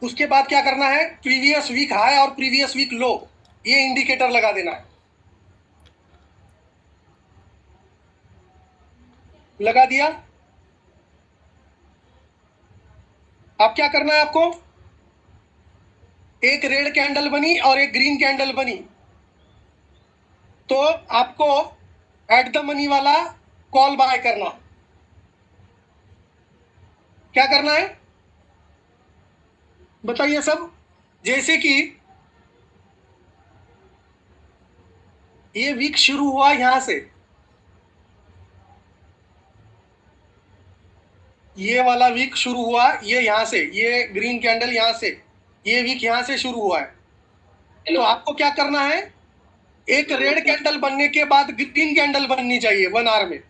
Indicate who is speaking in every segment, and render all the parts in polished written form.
Speaker 1: उसके बाद क्या करना है, प्रीवियस वीक हाई और प्रीवियस वीक लो, ये इंडिकेटर लगा देना है। लगा दिया। अब क्या करना है आपको, एक रेड कैंडल बनी और एक ग्रीन कैंडल बनी, तो आपको एट द मनी वाला कॉल बाय करना। क्या करना है बताइए सब। जैसे कि ये वीक शुरू हुआ यहां से, ये वाला वीक शुरू हुआ ये यहां से, ये ग्रीन कैंडल यहां से, ये वीक यहां से शुरू हुआ है। तो आपको क्या करना है, एक रेड कैंडल बनने के बाद ग्रीन कैंडल बननी चाहिए 1 आवर में,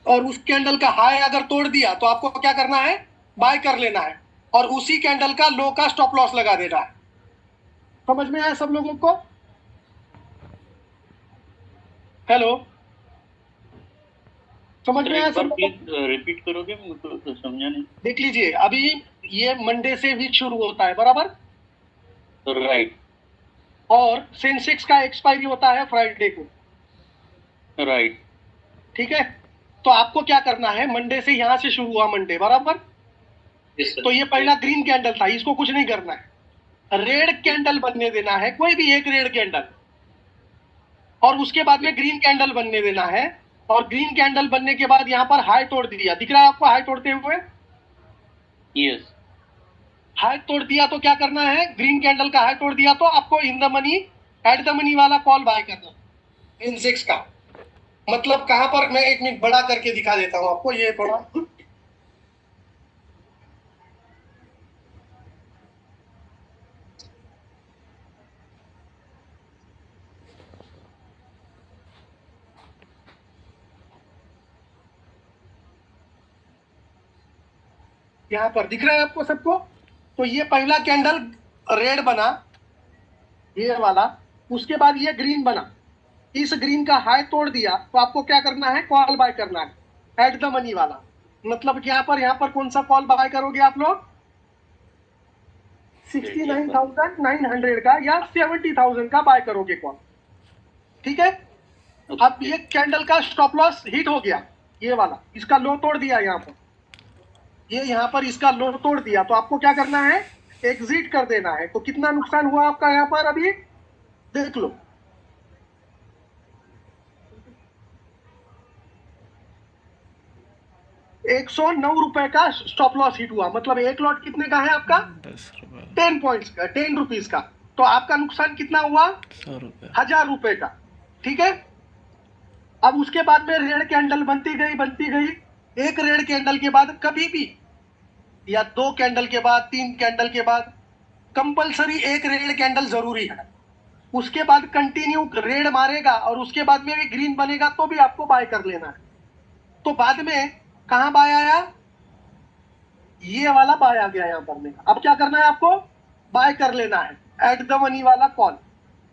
Speaker 1: और उस कैंडल का हाई अगर तोड़ दिया तो आपको क्या करना है, बाय कर लेना है, और उसी कैंडल का लो का स्टॉप लॉस लगा देना है। समझ में आया सब लोगों को? हेलो, समझ में आया
Speaker 2: एक बार
Speaker 1: सब लोगों को?
Speaker 2: प्लीज रिपीट करोगे, मुझको तो समझा नहीं।
Speaker 1: देख लीजिए, अभी ये मंडे से वीक शुरू होता है बराबर,
Speaker 2: राइट
Speaker 1: और सेंसेक्स का एक्सपायरी होता है फ्राइडे को,
Speaker 2: राइट।
Speaker 1: ठीक है। तो आपको क्या करना है, मंडे से यहां से शुरू हुआ मंडे बराबर, तो ये पहला ग्रीन कैंडल था, इसको कुछ नहीं करना है, रेड कैंडल बनने देना है, कोई भी एक रेड कैंडल, और उसके बाद में ग्रीन कैंडल बनने देना है, और ग्रीन कैंडल बनने के बाद यहाँ पर हाई तोड़ दिया, दिख रहा है आपको हाई तोड़ते हुए?
Speaker 2: यस।
Speaker 1: हाई तोड़ दिया तो क्या करना है, ग्रीन कैंडल का हाई तोड़ दिया तो आपको in the money, at the money वाला कॉल बाय करना, इनसेक्स का। मतलब कहां पर, मैं एक मिनट बड़ा करके दिखा देता हूं आपको, ये थोड़ा यहाँ पर दिख रहा है आपको सबको। तो ये पहला कैंडल रेड बना, ये वाला, उसके बाद ये ग्रीन बना, इस ग्रीन का हाई तोड़ दिया तो आपको क्या करना है, कॉल बाय करना है एट द मनी वाला। मतलब कि यहाँ पर कौन सा कॉल बाय करोगे आप लोग, 69,900 का या 70,000 का बाय करोगे कॉल, ठीक है। अब ये कैंडल का स्टॉप लॉस हिट हो गया, ये वाला इसका लो तोड़ दिया, यहाँ पर ये यहाँ पर इसका लो तोड़ दिया, तो आपको क्या करना है, एग्जिट कर देना है। तो कितना नुकसान हुआ आपका यहाँ पर अभी देख लो, 109 रुपए का स्टॉप लॉस हिट हुआ। मतलब एक लॉट कितने का है आपका, 10 पॉइंट्स का, 10 रुपीज का। तो आपका नुकसान कितना हुआ, 1,000 रुपए का, ठीक है। अब उसके बाद में रेड कैंडल बनती गई, एक रेड कैंडल के बाद कभी भी, या 2 कैंडल के बाद, 3 कैंडल के बाद, कंपलसरी एक रेड कैंडल जरूरी है। उसके बाद कंटिन्यू रेड मारेगा और उसके बाद में भी ग्रीन बनेगा तो भी आपको बाय कर लेना है। तो बाद में कहां बाय आया, ये वाला बाय आ गया यहाँ पर में। अब क्या करना है आपको, बाय कर लेना है एट द मनी वाला कॉल।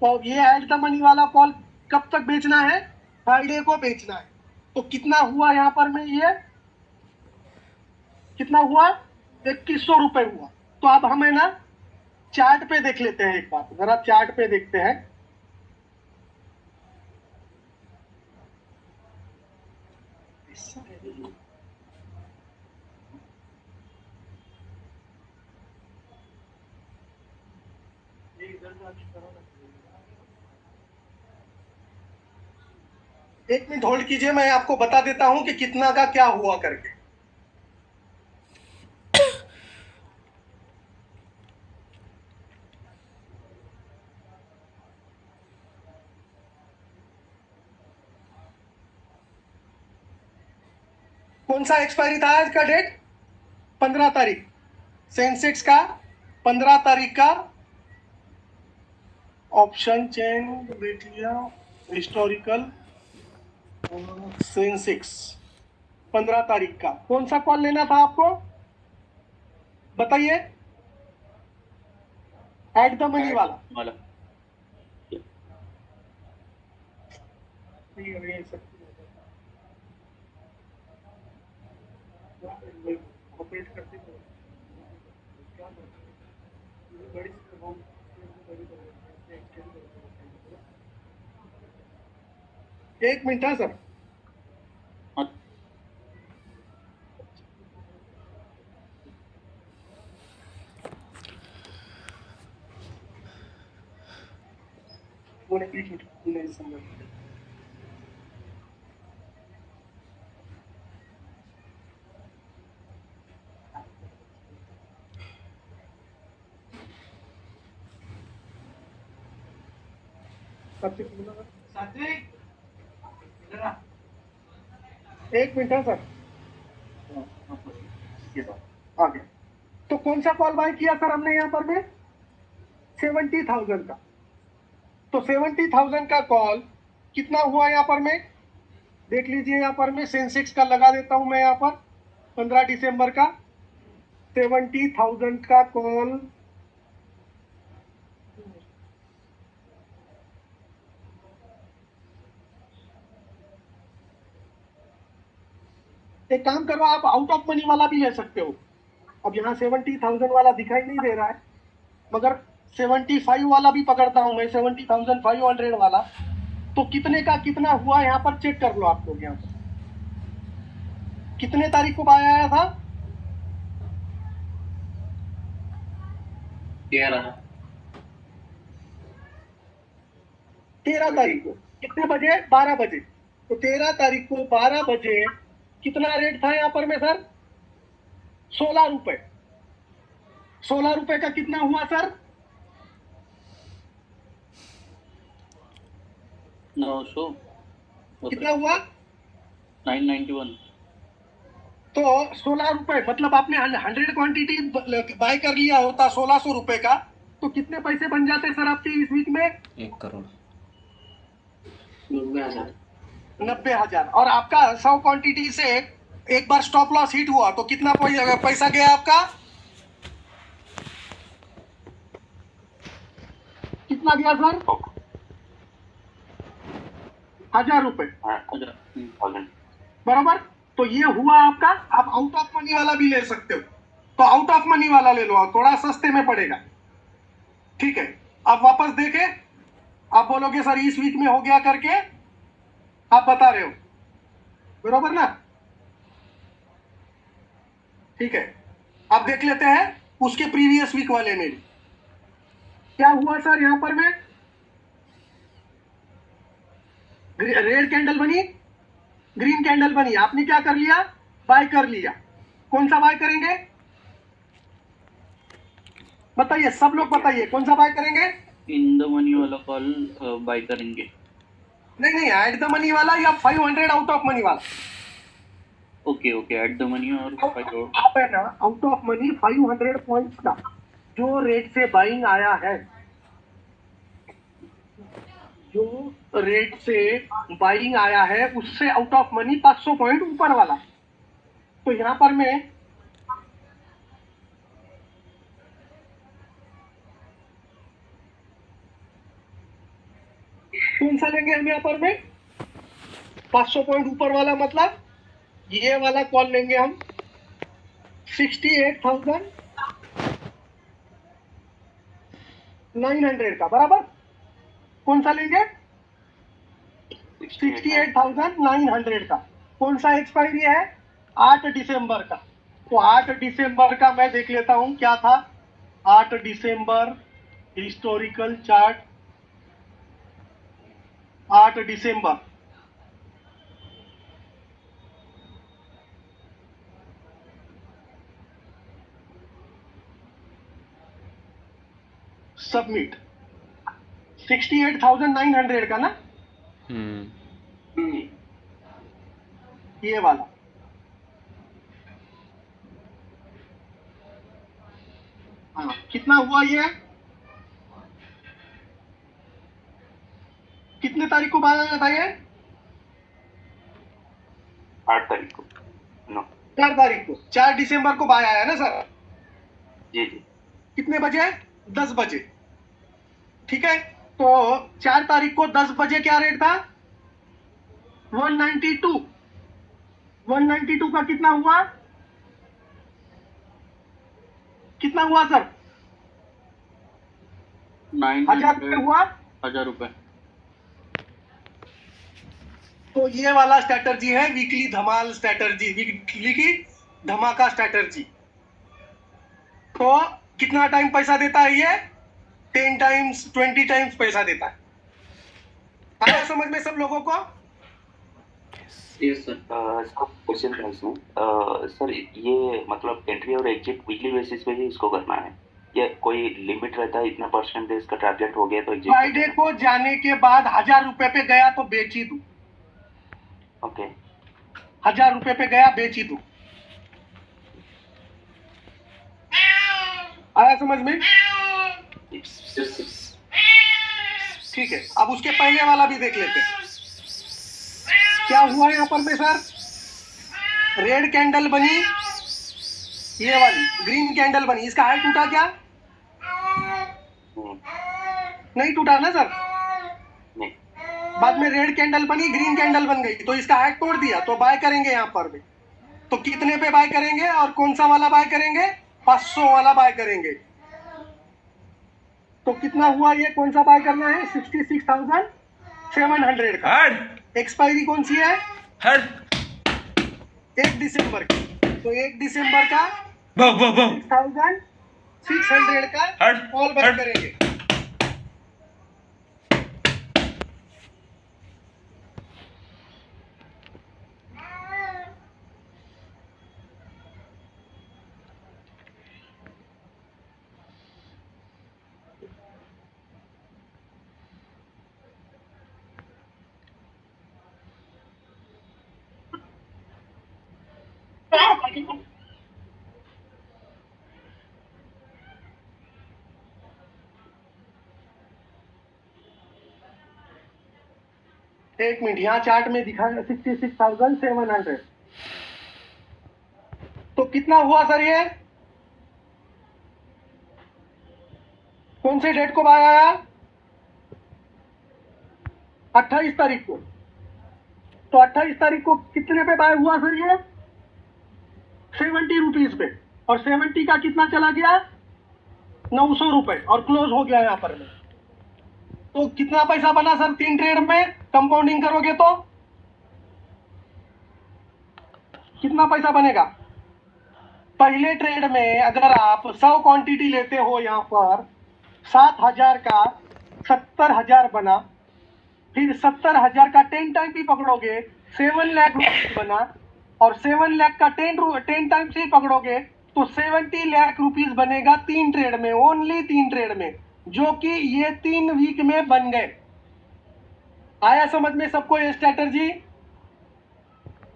Speaker 1: तो ये एट द मनी वाला कॉल कब तक बेचना है, फ्राइडे को बेचना है। तो कितना हुआ यहाँ पर में, ये कितना हुआ, 2100 रुपए हुआ। तो अब हमें ना चार्ट पे देख लेते हैं, एक बात जरा चार्ट पे देखते हैं। एक मिनट होल्ड कीजिए, मैं आपको बता देता हूं कि कितना का क्या हुआ करके। कौन सा एक्सपायरी था आज का डेट, 15 तारीख, सेंसेक्स का 15 तारीख का ऑप्शन चेन देख लिया, हिस्टोरिकल सेंसेक्स 15 तारीख का। कौन सा कॉल लेना था आपको बताइए, एट द मनी वाला। ऑपरेट करते एक मिनट है सर।
Speaker 2: हाँ,
Speaker 1: एक मिनट नहीं समझ। सात्विक एक मिनट है सर। आगे तो कौन सा कॉल बाय किया सर हमने यहाँ पर में 70,000 का। तो 70,000 का कॉल कितना हुआ यहाँ पर में देख लीजिए। यहाँ पर में सेंसेक्स का लगा देता हूं मैं यहाँ पर 15 दिसंबर का 70,000 का कॉल एक काम करो आप आउट ऑफ मनी वाला भी ले सकते हो। अब यहाँ 70,000 वाला दिखाई नहीं दे रहा है मगर 75 वाला भी पकड़ता हूं मैं 70,500 वाला। तो कितने का कितना हुआ यहाँ पर चेक कर लो आप लोग। यहाँ पर कितने तारीख को बाय आया था 13 तारीख को। कितने बजे 12 बजे। तो 13 तारीख को 12 बजे कितना रेट था यहाँ पर में सर 16 रुपए। 16 रुपए का कितना हुआ सर
Speaker 2: 900
Speaker 1: कितना हुआ
Speaker 2: 991।
Speaker 1: तो 16 रुपए मतलब आपने 100 क्वांटिटी बाय कर लिया होता 1600 रुपए का। तो कितने पैसे बन जाते सर आपके इस वीक में
Speaker 3: 1 करोड़
Speaker 1: 90,000। और आपका 100 क्वांटिटी से एक बार स्टॉप लॉस हिट हुआ तो कितना पैसा गया आपका कितना गया सर 1,000 रुपए बराबर। तो ये हुआ आपका। आप आउट ऑफ मनी वाला भी ले सकते हो। तो आउट ऑफ मनी वाला ले लो थोड़ा सस्ते में पड़ेगा। ठीक है अब वापस देखें। आप बोलोगे सर इस वीक में हो गया करके आप बता रहे हो बराबर ना। ठीक है अब देख लेते हैं उसके प्रीवियस वीक वाले में क्या हुआ सर। यहां पर में रेड कैंडल बनी ग्रीन कैंडल बनी। आपने क्या कर लिया बाय कर लिया। कौन सा बाय करेंगे बताइए सब लोग बताइए कौन सा बाय करेंगे।
Speaker 2: इन द मनी वाला कॉल बाय करेंगे।
Speaker 1: नहीं एट द मनी वाला या 500 आउट ऑफ मनी वाला।
Speaker 2: ओके एट द मनी और
Speaker 1: आप है ना आउट ऑफ मनी 500 पॉइंट्स का जो रेट से बाइंग आया है जो रेट से बाइंग आया है उससे आउट ऑफ मनी 500 पॉइंट ऊपर वाला। तो यहां पर मैं कौन सा लेंगे हम यहाँ पर में 500 पॉइंट ऊपर वाला मतलब ये वाला कॉल लेंगे हम 68,900 का बराबर। कौन सा लेंगे 68,900 का। कौन सा एक्सपायरी है 8 दिसंबर का। तो 8 दिसंबर का मैं देख लेता हूं क्या था 8 दिसंबर हिस्टोरिकल चार्ट 8 दिसंबर सबमिट 68,900 का ना ये वाला। हाँ कितना हुआ ये कितने तारीख को बाय आया था ये
Speaker 2: 8 तारीख को
Speaker 1: 4 तारीख को 4 दिसंबर को बाय आया ना सर।
Speaker 2: जी
Speaker 1: कितने बजे 10 बजे। ठीक है तो 4 तारीख को 10 बजे क्या रेट था 192 का कितना हुआ सर 1000 रुपये हुआ।
Speaker 2: 1000 रुपये।
Speaker 1: तो ये वाला स्ट्रैटेजी है वीकली धमाल स्ट्रैटेजी, वीकली की धमाका स्ट्रैटेजी। तो कितना टाइम पैसा देता है ये? 10 टाइम्स 20 टाइम्स पैसा देता है। आया समझ में सब लोगों को?
Speaker 2: Yes sir.
Speaker 3: क्वेश्चन था इसमें सर, ये मतलब एंट्री और एग्जिट वीकली बेसिस पे ही इसको करना है या कोई लिमिट रहता है इतना परसेंटेज का टारगेट हो गया तो एग्जिट?
Speaker 1: फ्राइडे को जाने के बाद 1000 रुपए पे गया तो बेच ही दू।
Speaker 3: ओके,
Speaker 1: 1000 रुपए पे गया बेच ही दू। आया समझ में? ठीक है, अब उसके पहले वाला भी देख लेते हैं क्या हुआ यहाँ पर में सर। रेड कैंडल बनी, ये वाली ग्रीन कैंडल बनी, इसका हाई टूटा क्या? नहीं टूटा ना सर।
Speaker 3: नहीं,
Speaker 1: बाद में रेड कैंडल बनी, ग्रीन कैंडल बन गई, तो इसका हाई तोड़ दिया, तो बाय करेंगे यहाँ पर में। तो कितने पे बाय करेंगे और कौन सा वाला बाय करेंगे? 500 वाला बाय करेंगे। तो कितना हुआ ये, कौन सा बाय करना है? 66,700 का। एक्सपायरी कौन सी है? 1 दिसंबर की। तो 1 दिसंबर का 6600 का कॉल बाय करेंगे। एक मिनट, यहाँ चार्ट में दिखा 66,700। तो कितना हुआ सर ये? कौन से डेट को बाय आया? 28 तारीख को। तो 28 तारीख को कितने पे बाय हुआ सर ये? 70 रुपीज पे। और 70 का कितना चला गया? 900 रुपए और क्लोज हो गया यहाँ पर में। तो कितना पैसा बना सर 3 ट्रेड में? कंपाउंडिंग करोगे तो कितना पैसा बनेगा? पहले ट्रेड में अगर आप 100 क्वांटिटी लेते हो, यहाँ पर 7000 का 70,000 बना, फिर 70,000 का 10 टाइम भी पकड़ोगे 7 लाख रुपीज बना, और 7 लाख का 10 टाइम्स ही पकड़ोगे तो 70 लाख रुपीज बनेगा 3 ट्रेड में, ओनली 3 ट्रेड में, जो कि ये 3 वीक में बन गए। आया समझ में सबको ये स्ट्रैटेजी?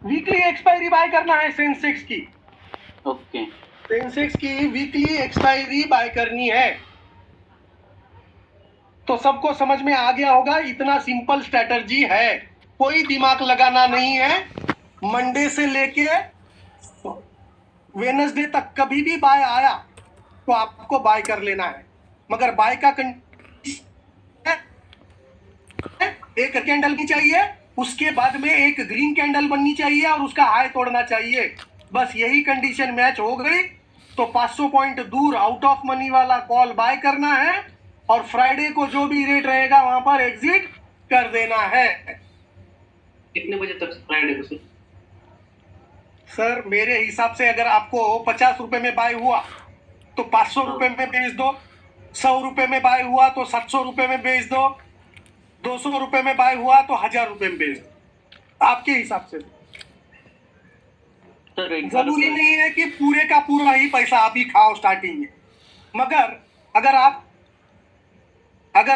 Speaker 1: वीकली एक्सपायरी बाय करना है सेंसेक्स की।
Speaker 2: ओके।
Speaker 1: सेंसेक्स की वीकली एक्सपायरी बाय करनी है। तो सबको समझ में आ गया होगा, इतना सिंपल स्ट्रैटेजी है, कोई दिमाग लगाना नहीं है। मंडे से लेके वेडनेसडे तक कभी भी बाय आया तो आपको बाय कर लेना है, मगर बाय का एक कैंडल भी चाहिए, उसके बाद में एक ग्रीन कैंडल बननी चाहिए और उसका हाई तोड़ना चाहिए। बस यही कंडीशन मैच हो गई तो 500 पॉइंट दूर आउट ऑफ मनी वाला कॉल बाय करना है और फ्राइडे को जो भी रेट रहेगा वहां पर एग्जिट कर देना है।
Speaker 2: कितने बजे तक फ्राइडे को सर?
Speaker 1: सर मेरे हिसाब से अगर आपको 50 रुपए में बाय हुआ तो 500 रुपए में बेच दो, 100 रुपए में बाय हुआ तो 700 रुपए में बेच दो, 200 रुपए में बाय हुआ तो 1000 रुपए में बेच दो, आपके हिसाब से। जरूरी नहीं है कि पूरे का पूरा ही पैसा आप ही खाओ स्टार्टिंग में, मगर अगर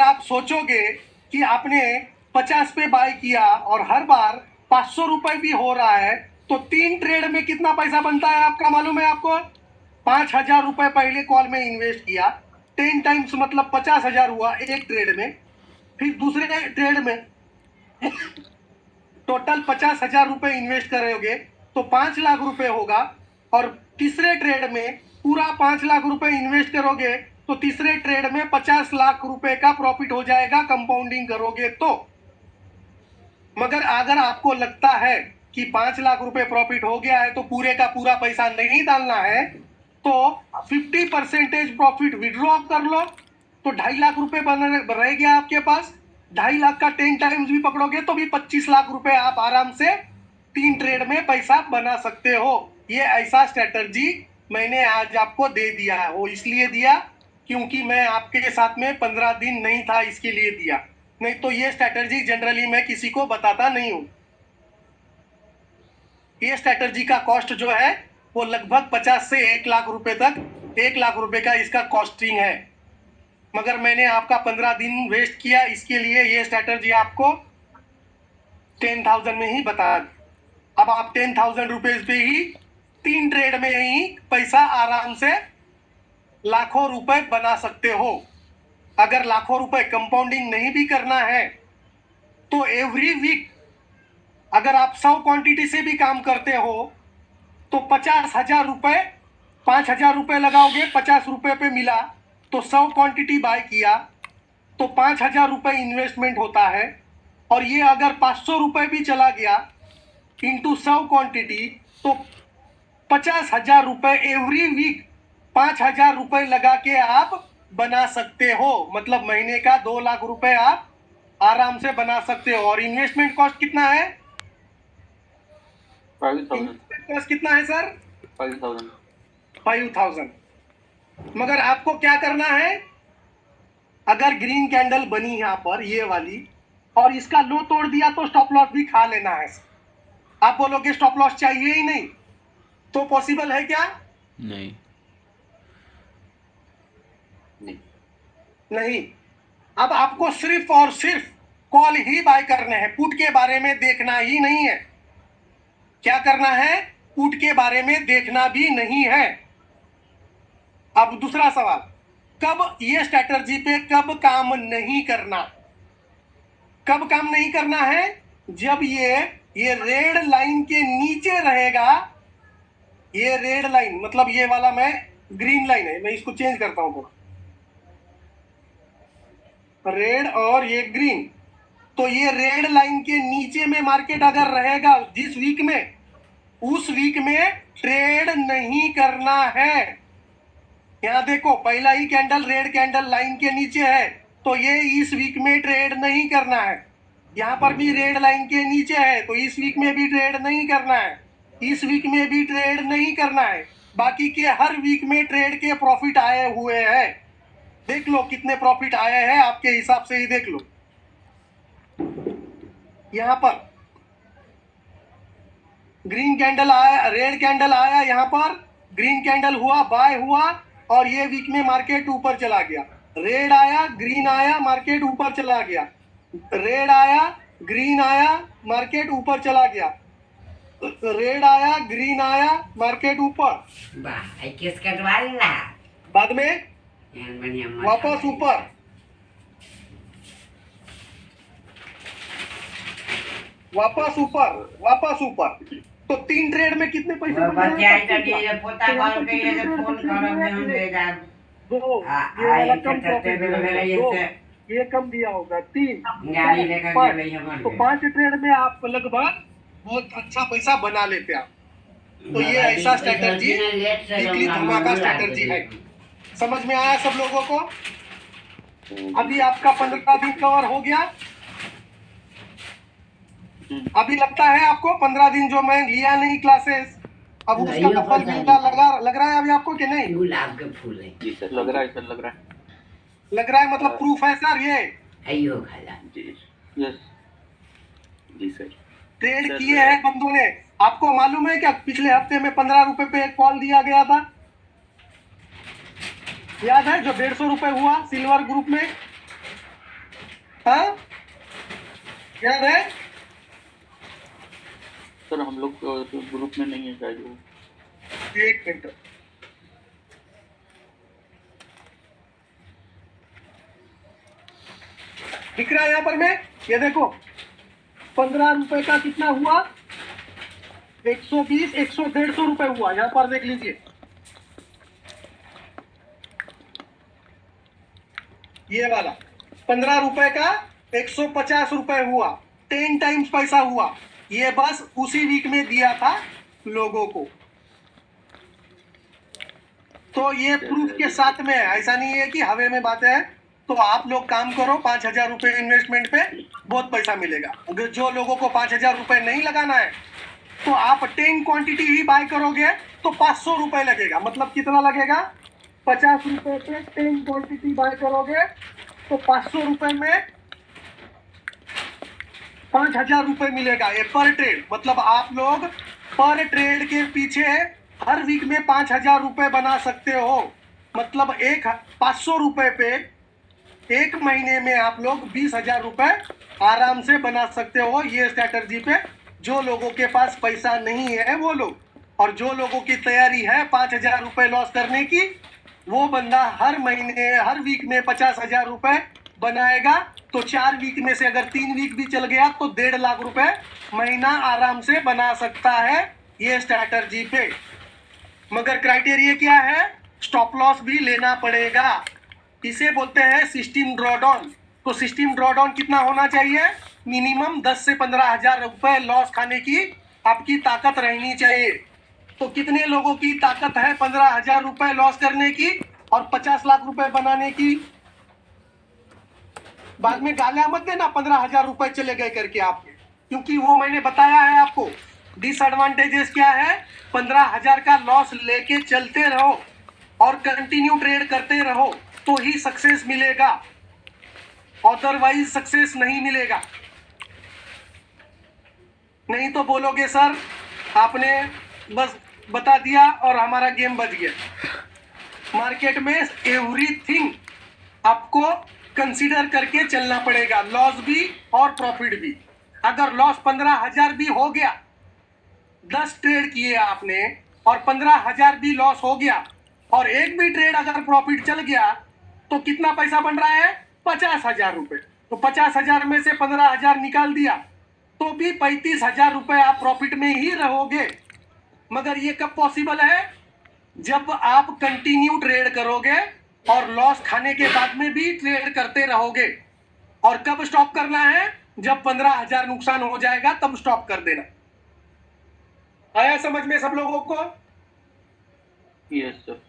Speaker 1: आप सोचोगे कि आपने 50 पे बाय किया और हर बार 500 रुपए भी हो रहा है तो 3 ट्रेड में कितना पैसा बनता है आपका मालूम है आपको? 5,000 रुपए पहले कॉल में इन्वेस्ट किया, 10 टाइम्स मतलब 50,000 हुआ एक ट्रेड में, फिर दूसरे ट्रेड में टोटल 50,000 रुपए इन्वेस्ट करोगे तो 5 लाख रुपए होगा, और तीसरे ट्रेड में पूरा 5 लाख रुपए इन्वेस्ट करोगे तो तीसरे ट्रेड में 50 लाख रुपए का प्रॉफिट हो जाएगा कंपाउंडिंग करोगे तो। मगर अगर आपको लगता है कि 5 लाख रुपए प्रॉफिट हो गया है तो पूरे का पूरा पैसा नहीं डालना है तो 50% प्रॉफिट विड्रॉ कर लो तो 2.5 लाख रुपए रह गया आपके पास। 2.5 लाख का 10 टाइम्स भी पकड़ोगे तो भी 25 लाख रुपए आप आराम से 3 ट्रेड में पैसा बना सकते हो। ये ऐसा स्ट्रेटजी मैंने आज आपको दे दिया है। वो इसलिए दिया क्योंकि मैं आपके साथ में 15 दिन नहीं था, इसके लिए दिया। नहीं तो ये स्ट्रेटजी जनरली मैं किसी को बताता नहीं हूं। ये स्ट्रेटजी का कॉस्ट जो है वो लगभग 50 से 1 लाख रुपए तक, 1 लाख रुपए का इसका कॉस्टिंग है। मगर मैंने आपका 15 दिन वेस्ट किया, इसके लिए ये स्ट्रेटजी आपको 10,000 में ही बता दी। अब आप 10,000 रुपीज पे ही 3 ट्रेड में ही पैसा आराम से लाखों रुपए बना सकते हो। अगर लाखों रुपए कंपाउंडिंग नहीं भी करना है तो एवरी वीक अगर आप 100 क्वांटिटी से भी काम करते हो तो 50,000 रुपए, 5,000 रुपए लगाओगे, 50 रुपए पे मिला तो 100 क्वांटिटी बाय किया तो 5,000 रुपए इन्वेस्टमेंट होता है। और ये अगर 500 रुपए भी चला गया इंटू 100 क्वांटिटी तो 50,000 रुपए एवरी वीक 5,000 रुपए लगा के आप बना सकते हो। मतलब महीने का 2 लाख रुपए आप आराम से बना सकते हो। और इन्वेस्टमेंट कॉस्ट कितना है?
Speaker 2: 5,000।
Speaker 1: कॉस्ट कितना है सर?
Speaker 2: 5,000।
Speaker 1: 5,000। मगर आपको क्या करना है, अगर ग्रीन कैंडल बनी यहाँ पर ये वाली और इसका लो तोड़ दिया तो स्टॉप लॉस भी खा लेना है। आप बोलोगे स्टॉप लॉस चाहिए ही नहीं, तो पॉसिबल है क्या?
Speaker 4: नहीं।
Speaker 1: नहीं। अब आपको सिर्फ और सिर्फ कॉल ही बाय करने हैं, पुट के बारे में देखना ही नहीं है। क्या करना है? पुट के बारे में देखना भी नहीं है। अब दूसरा सवाल, कब ये स्ट्रैटेजी पे कब काम नहीं करना? कब काम नहीं करना है? जब ये रेड लाइन के नीचे रहेगा। ये रेड लाइन मतलब ये वाला मैं ग्रीन लाइन है, मैं इसको चेंज करता हूं थोड़ा, रेड और ये ग्रीन। तो ये रेड लाइन के नीचे में मार्केट अगर रहेगा जिस वीक में, उस वीक में ट्रेड नहीं करना है। यहां देखो पहला ही कैंडल रेड कैंडल लाइन के नीचे है तो ये इस वीक में ट्रेड नहीं करना है। यहाँ पर भी रेड लाइन के नीचे है तो इस वीक में भी ट्रेड नहीं करना है, इस वीक में भी ट्रेड नहीं करना है। बाकी के हर वीक में ट्रेड के प्रॉफिट आए हुए हैं। देख लो कितने प्रॉफिट आए हैं, आपके हिसाब से ही देख लो। यहां पर ग्रीन कैंडल आया, रेड कैंडल आया, यहां पर ग्रीन कैंडल हुआ, बाय हुआ और ये वीक में मार्केट ऊपर चला गया। रेड आया, ग्रीन आया, मार्केट ऊपर चला गया। रेड आया, ग्रीन आया, मार्केट ऊपर चला गया। रेड आया, ग्रीन आया, मार्केट ऊपर,
Speaker 5: केस कटवा लेना।
Speaker 1: बाद में वापस ऊपर, वापस ऊपर, वापस ऊपर। तो 3 ट्रेड में कितने पैसे
Speaker 5: पोता फोन
Speaker 1: ये कम दिया होगा 3, 5। तो 5 ट्रेड में आप लगभग बहुत अच्छा पैसा बना लेते आप। तो ये ऐसा स्ट्रैटेजी वीकली धमाका स्ट्रैटेजी है। समझ में आया सब लोगों को? अभी आपका 15 दिन कवर हो गया। अभी लगता है आपको 15 दिन जो मैं लिया नहीं क्लासेस, अब उसका फल मिलता लग रहा है अभी आपको कि नहीं?
Speaker 5: गुलाब के फूल है
Speaker 2: जी सर, लग रहा है सर, लग रहा है।
Speaker 1: लग रहा है मतलब प्रूफ है सर ये?
Speaker 5: अयो खाला
Speaker 2: यस जी सर।
Speaker 1: ट्रेड किए हैं बंदों ने। आपको मालूम है क्या पिछले हफ्ते में 15 रुपए पे एक कॉल दिया गया था, याद है? जो 150 रुपए हुआ सिल्वर ग्रुप में, हाँ याद है?
Speaker 2: सर हम लोग ग्रुप में नहीं है शायद वो।
Speaker 1: एक मिनट, दिख रहा है यहाँ पर में? ये देखो 15 रुपए का कितना हुआ? 120, 150 रुपए हुआ। यहाँ पर देख लीजिए, ये वाला 15 रुपए का 150 रुपए हुआ, 10 टाइम्स पैसा हुआ। ये बस उसी वीक में दिया था लोगों को। तो ये प्रूफ के साथ में है, ऐसा नहीं है कि हवे में बातें हैं। तो आप लोग काम करो, 5,000 रुपए इन्वेस्टमेंट पे बहुत पैसा मिलेगा। अगर जो लोगों को 5,000 रुपए नहीं लगाना है तो आप 10 क्वांटिटी ही बाय करोगे तो 500 रुपए लगेगा। मतलब कितना लगेगा? 50 रुपए पे 10 क्वांटिटी बाय करोगे तो 500 रुपए में 5,000 रुपए मिलेगा ये पर ट्रेड। मतलब आप लोग पर ट्रेड के पीछे हर वीक में 5,000 रुपए बना सकते हो। मतलब 500 रुपए पे एक महीने में आप लोग 20,000 रुपए आराम से बना सकते हो ये स्ट्रैटेजी पे। जो लोगों के पास पैसा नहीं है वो लोग, और जो लोगों की तैयारी है 5,000 रुपए लॉस करने की, वो बंदा हर महीने हर वीक में 50,000 रुपए बनाएगा। तो 4 वीक में से अगर 3 वीक भी चल गया तो 1.5 लाख रुपए महीना आराम से बना सकता है ये स्ट्रैटेजी पे। मगर क्राइटेरिया क्या है? स्टॉप लॉस भी लेना पड़ेगा। इसे बोलते हैं सिस्टम ड्रॉडाउन। तो सिस्टम ड्रॉडाउन कितना होना चाहिए? मिनिमम 10 से 15,000 रुपए लॉस खाने की आपकी ताकत रहनी चाहिए। तो कितने लोगों की ताकत है 15,000 रुपए लॉस करने की और 50 लाख रुपए बनाने की? बाद में गालियां मत देना 15,000 रुपए चले गए करके आपके, क्योंकि वो मैंने बताया है आपको डिसएडवांटेजेस क्या है। 15,000 का लॉस लेके चलते रहो और कंटिन्यू ट्रेड करते रहो तो ही सक्सेस मिलेगा, अदरवाइज सक्सेस नहीं मिलेगा। नहीं तो बोलोगे सर आपने बस बता दिया और हमारा गेम बच गया। मार्केट में एवरीथिंग आपको कंसीडर करके चलना पड़ेगा, लॉस भी और प्रॉफिट भी। अगर लॉस 15,000 भी हो गया, 10 ट्रेड किए आपने और 15,000 भी लॉस हो गया और एक भी ट्रेड अगर प्रॉफिट चल गया तो कितना पैसा बन रहा है? 50,000 रुपए। तो 50,000 में से 15,000 निकाल दिया तो भी 35,000 रुपए आप प्रॉफिट में ही रहोगे। मगर ये कब पॉसिबल है? जब आप कंटिन्यू ट्रेड करोगे और लॉस खाने के बाद में भी ट्रेड करते रहोगे। और कब स्टॉप करना है? जब 15,000 नुकसान हो जाएगा तब स्टॉप कर देना। आया समझ में सब लोगों को?
Speaker 2: Yes sir.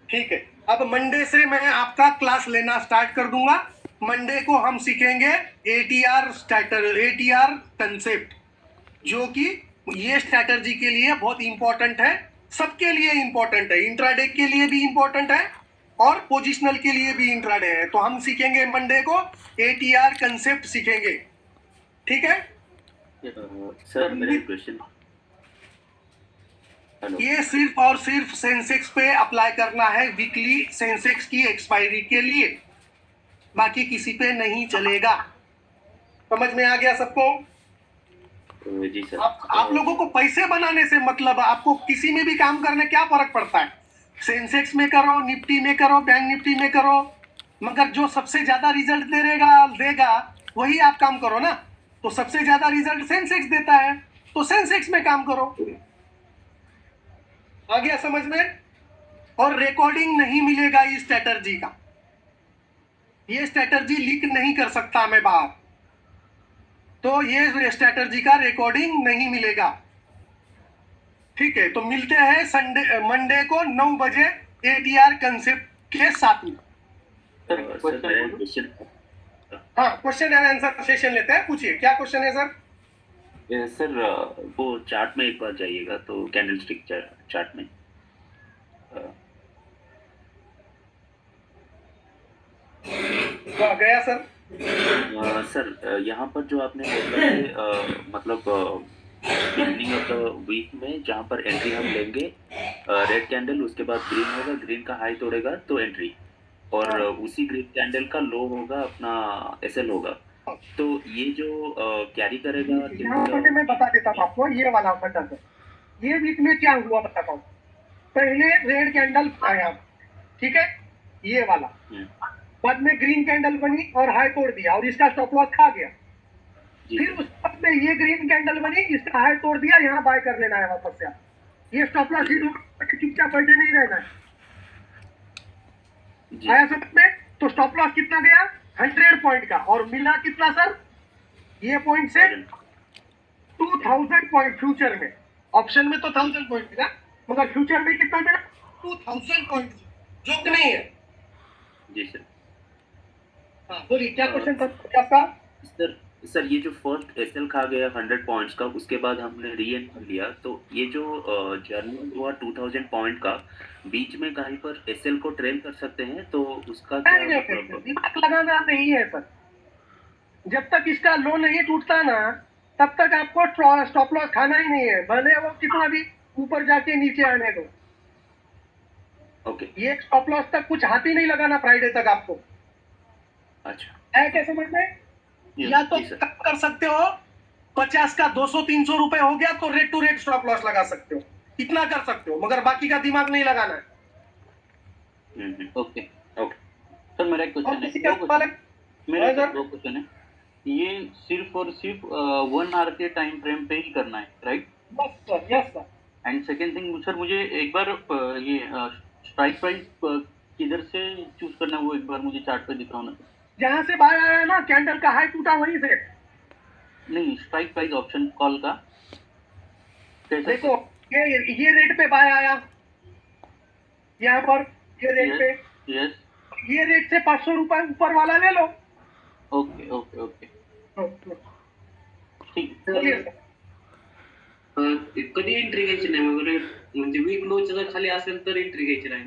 Speaker 1: ठीक है, अब मंडे से मैं आपका क्लास लेना स्टार्ट कर दूंगा। मंडे को हम सीखेंगे ATR कंसेप्ट, जो कि ये स्ट्रैटेजी के लिए बहुत इंपॉर्टेंट है, सबके लिए इंपॉर्टेंट है। इंट्राडे के लिए भी इंपॉर्टेंट है और पोजिशनल के लिए भी इंट्राडे है। तो हम सीखेंगे मंडे को ATR कंसेप्ट सीखेंगे, ठीक है?
Speaker 3: सर मेरा क्वेश्चन,
Speaker 1: ये सिर्फ और सिर्फ सेंसेक्स पे अप्लाई करना है, वीकली सेंसेक्स की एक्सपायरी के लिए, बाकी किसी पे नहीं चलेगा। समझ में आ गया सबको?
Speaker 3: जी सर।
Speaker 1: आप लोगों को पैसे बनाने से मतलब, आपको किसी में भी काम करने क्या फर्क पड़ता है? सेंसेक्स में करो, निफ्टी में करो, बैंक निफ्टी में करो, मगर जो सबसे ज्यादा रिजल्ट देगा वही आप काम करो ना। तो सबसे ज्यादा रिजल्ट सेंसेक्स देता है तो सेंसेक्स में काम करो। आ गया समझ में? और रिकॉर्डिंग नहीं मिलेगा इस स्ट्रैटेजी का। ये स्ट्रैटेजी लीक नहीं कर सकता मैं बाहर, तो ये स्ट्रैटेजी का रिकॉर्डिंग नहीं मिलेगा। ठीक है, तो मिलते हैं मंडे को 9 बजे ATR कंसेप्ट के साथ में। हाँ, क्वेश्चन एंड आंसर सेशन लेते हैं। पूछिए, क्या क्वेश्चन है सर?
Speaker 3: सर वो चार्ट में एक बार जाइएगा तो कैंडलस्टिक चार्ट में
Speaker 1: गया सर?
Speaker 3: सर यहाँ पर जो आपने बोला कि मतलब बिगिनिंग ऑफ द वीक में जहाँ पर एंट्री हम लेंगे रेड कैंडल, उसके बाद ग्रीन होगा, ग्रीन का हाई तोड़ेगा तो एंट्री, और उसी ग्रीन कैंडल का लो होगा अपना SL होगा। तो ये जो कैरी करेगा,
Speaker 1: यहाँ पर मैं बता देता हूँ आपको ये वाला बता दो। ये वीक में क्या हुआ बताता हूँ। पहले रेड कैंडल आया, ठीक है, ये वाला, बाद में ग्रीन कैंडल बनी और हाई तोड़ दिया और इसका स्टॉप लॉस खा गया। फिर उस वक्त में ये ग्रीन कैंडल बनी, इसका हाई तोड़ दिया, यहाँ बाय कर लेना है वापस से। ये स्टॉप लॉस हिट होगा, चुपचाप बैठे नहीं रहना है। आया समझ में? तो स्टॉप लॉस कितना गया? 100 पॉइंट का, और मिला कितना सर? ये पॉइंट से 2000 पॉइंट फ्यूचर में। ऑप्शन में तो 1000 पॉइंट मिला, मगर फ्यूचर में कितना मिला? 2000 पॉइंट, जो कि नहीं है।
Speaker 3: जी सर।
Speaker 1: हाँ बोलिए, क्या क्वेश्चन था आपका?
Speaker 3: सर ये जो फर्स्ट एसएल खा गया 100 पॉइंट्स का, उसके बाद हमने री एंट्री लिया, तो ये जो जर्नी हुआ 2000 पॉइंट का, बीच में कहीं पर एसएल को ट्रेन कर सकते हैं, तो उसका क्या
Speaker 1: नहीं,
Speaker 3: मतलब?
Speaker 1: दिमाग लगाना नहीं है सर। जब तक इसका लो नहीं टूटता ना, तब तक आपको स्टॉप लॉस खाना ही नहीं है, भले वो कितना भी ऊपर जाके नीचे आने दो।
Speaker 3: ओके।
Speaker 1: ये स्टॉप लॉस तक कुछ हाथ ही नहीं लगाना फ्राइडे तक आपको।
Speaker 3: अच्छा।
Speaker 1: है क्या समझ में? या तो
Speaker 3: जी सर।
Speaker 1: कम कर सकते हो, 50 का 200-300 रुपए हो गया तो rate to rate stop loss लगा सकते हो, इतना कर सकते हो, मगर बाकी का दिमाग नहीं लगाना है।
Speaker 2: ओके ओके सर, मेरा एक
Speaker 1: और
Speaker 2: क्वेश्चन है,
Speaker 1: किसी
Speaker 2: दो
Speaker 1: का
Speaker 2: क्वेश्चन मेरा
Speaker 1: हाँ,
Speaker 2: सर
Speaker 1: सर।
Speaker 2: 2 क्वेश्चन है। ये सिर्फ और सिर्फ 1 आवर के टाइम फ्रेम पे ही करना है, right?
Speaker 1: Yes sir, yes sir.
Speaker 2: And second thing sir, मुझे एक बार ये स्ट्राइक प्राइस किधर से चूज करना है, वो एक बार मुझे चार्ट पे दिखाओ ना सर।
Speaker 1: जहां से बाय आया है ना, कैंडल का हाई टूटा वहीं से।
Speaker 2: नहीं, स्ट्राइक प्राइस ऑप्शन कॉल का कैसे?
Speaker 1: देखो ये रेट पे बाय आया, यहाँ पर ये रेट पे,
Speaker 2: यस।
Speaker 1: ये रेट से 500 रुपए ऊपर वाला ले लो।
Speaker 2: ओके ओके ओके ठीक
Speaker 1: चलिए
Speaker 2: है।
Speaker 1: सर।
Speaker 4: कधी एंट्री घ्यायची नाही वगैरे, म्हणजे वीक लोच्या जर खाली असेल तर एंट्री घ्यायची नाही.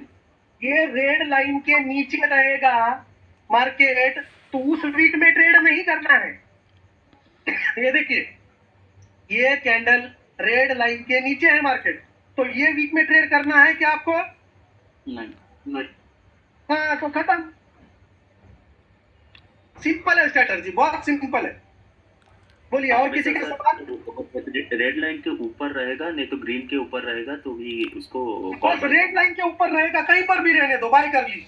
Speaker 1: ये रेड लाइन के नीचे रहेगा मार्केट, तो उस वीक में ट्रेड नहीं करना है। ये देखिए, ये कैंडल रेड लाइन के नीचे है मार्केट, तो ये वीक में ट्रेड करना है क्या आपको?
Speaker 2: नहीं।
Speaker 1: हाँ, तो खत्म। सिंपल है स्ट्रेटजी, बहुत सिंपल है। बोलिए, और किसी का सवाल?
Speaker 3: रेड लाइन के ऊपर रहेगा, नहीं तो ग्रीन के ऊपर रहेगा, तो भी उसको
Speaker 1: बस रेड लाइन के ऊपर रहेगा, कहीं पर भी रहने दो, बाय कर ली।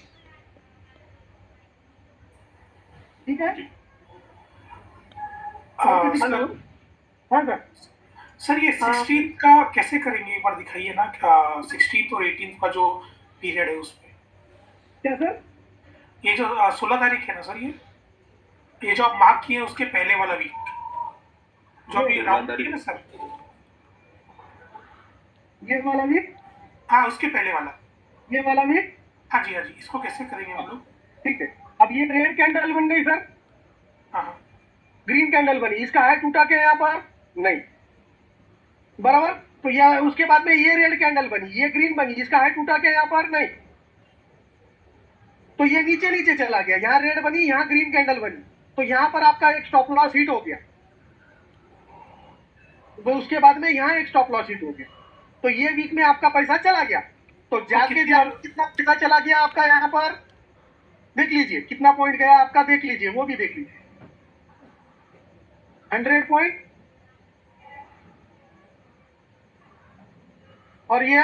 Speaker 1: ठीक है। हेलो, हाँ सर।
Speaker 6: सर ये 16 का कैसे करेंगे, एक बार दिखाइए ना। क्या 16 और 18 का जो पीरियड है उसमें?
Speaker 1: क्या सर?
Speaker 6: ये जो 16 तारीख है ना सर, ये जो आप मार्क किए हैं उसके पहले वाला वीक, जो अभी राउंड किया ना सर,
Speaker 1: ये वाला वीक?
Speaker 6: हाँ उसके पहले वाला,
Speaker 1: ये वाला वीक?
Speaker 6: हाँ जी, इसको कैसे करेंगे हम लोग?
Speaker 1: ठीक है, अब ये रेड कैंडल बन गई सर,
Speaker 6: हाँ
Speaker 1: ग्रीन कैंडल बनी, इसका हाई टूटा क्या यहाँ पर? नहीं, बराबर। तो यह उसके बाद में ये रेड कैंडल बनी, ये ग्रीन बनी, इसका हाई टूटा क्या यहाँ पर? नहीं, तो ये नीचे नीचे चला गया, यहाँ रेड बनी, यहाँ ग्रीन कैंडल बनी, तो यहाँ पर आपका एक स्टॉप लॉस हिट हो गया, तो उसके बाद में यहाँ एक स्टॉप लॉस हिट हो गया, तो ये वीक में आपका पैसा चला गया। तो जाके कितना पैसा चला गया आपका, यहाँ पर देख लीजिए कितना पॉइंट गया आपका, देख लीजिए, वो भी देख लीजिए। 100 पॉइंट, और ये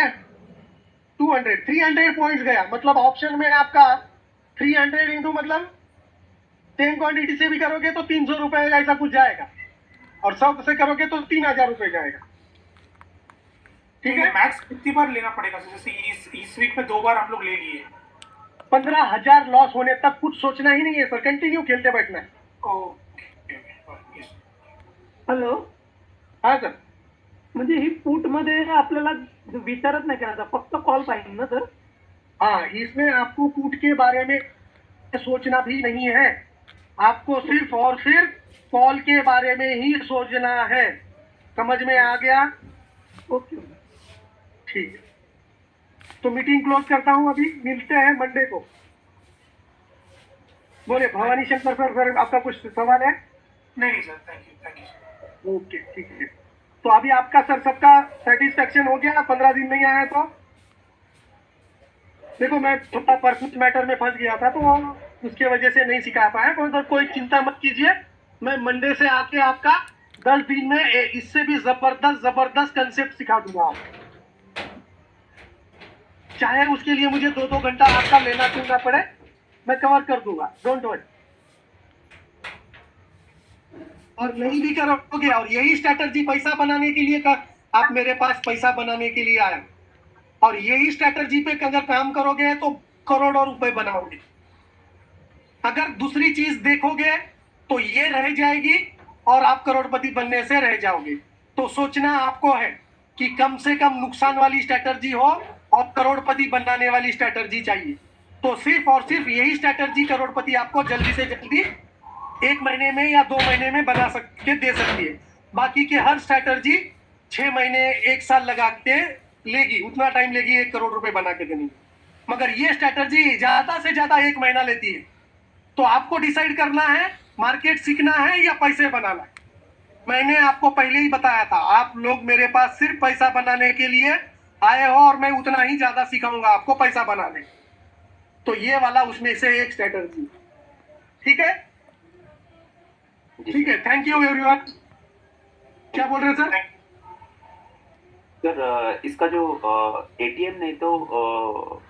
Speaker 1: 300 पॉइंट्स गया, मतलब ऑप्शन में आपका 300 इंटू मतलब 10 क्वांटिटी से भी करोगे तो 300 रुपए ऐसा कुछ जाएगा, और 100 से करोगे तो 3000 रुपए जाएगा। ठीक है,
Speaker 6: मैक्स कितनी बार लेना पड़ेगा? जैसे इस वीक में 2 बार हम लोग ले लिए,
Speaker 1: 15,000 लॉस होने तक कुछ सोचना ही नहीं है सर, कंटिन्यू खेलते बैठना है।
Speaker 7: हॅलो,
Speaker 1: हाँ सर।
Speaker 7: म्हणजे ही पूट मध्ये आपल्याला विचारत नाही करायचा, फक्त कॉल पाहिजे ना सर?
Speaker 1: हाँ, इसमें आपको कूट के बारे में सोचना भी नहीं है, आपको सिर्फ और सिर्फ कॉल के बारे में ही सोचना है। समझ में आ गया?
Speaker 7: ओके,
Speaker 1: ठीक है, तो मीटिंग क्लोज करता हूँ, अभी मिलते हैं मंडे को। बोले भवानी शंकर सर, आपका कुछ सवाल है?
Speaker 6: नहीं सर, थैंक यू।
Speaker 1: ओके, ठीक है, तो अभी आपका सर सबका सेटिस्फेक्शन हो गया? 15 दिन नहीं आया तो देखो, मैं थोड़ा पर्सनल मैटर में फंस गया था, तो उसके वजह से नहीं सिखा पाया, तो कोई चिंता मत कीजिए, मैं मंडे से आके आपका 10 दिन में इससे भी जबरदस्त कंसेप्ट सिखा दूंगा आपको, चाहे उसके लिए मुझे 2-2 घंटा आपका लेना पड़े, मैं कवर कर दूंगा, डोंट वरी। और नहीं भी करोगे, और यही स्ट्रैटेजी पैसा बनाने के लिए आप मेरे पास पैसा बनाने के लिए आए, और यही स्ट्रैटेजी पे अगर काम करोगे तो करोड़ों रुपए बनाओगे। अगर दूसरी चीज देखोगे तो ये रह जाएगी और आप करोड़पति बनने से रह जाओगे। तो सोचना आपको है कि कम से कम नुकसान वाली स्ट्रैटेजी हो और करोड़पति बनाने वाली स्ट्रैटेजी चाहिए। तो सिर्फ और सिर्फ यही स्ट्रैटेजी करोड़पति आपको जल्दी से जल्दी 1 महीने में या 2 महीने में बना के दे सकती है। बाकी के हर स्ट्रैटेजी 6 महीने 1 साल लगा के लेगी, उतना टाइम लेगी 1 करोड़ रुपए बना के देने में। मगर ये स्ट्रैटेजी ज्यादा से ज्यादा 1 महीना लेती है। तो आपको डिसाइड करना है मार्केट सीखना है या पैसे बनाना है। मैंने आपको पहले ही बताया था, आप लोग मेरे पास सिर्फ पैसा बनाने के लिए आए हो और मैं उतना ही ज्यादा सिखाऊंगा आपको पैसा बनाने। तो ये वाला उसमें से एक स्ट्रैटेजी, ठीक है? ठीक है, थैंक यू एवरीवन। क्या बोल रहे सर?
Speaker 3: सर इसका जो एटीएम नहीं तो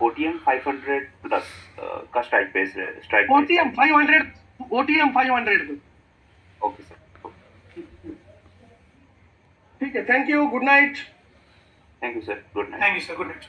Speaker 3: ओटीएम 500 प्लस का स्ट्राइक प्राइस है।
Speaker 1: ओटीएम 500।
Speaker 3: ओके सर,
Speaker 1: ठीक है, thank you, good night.
Speaker 3: Thank you sir, good night.
Speaker 6: Thank you sir, good night.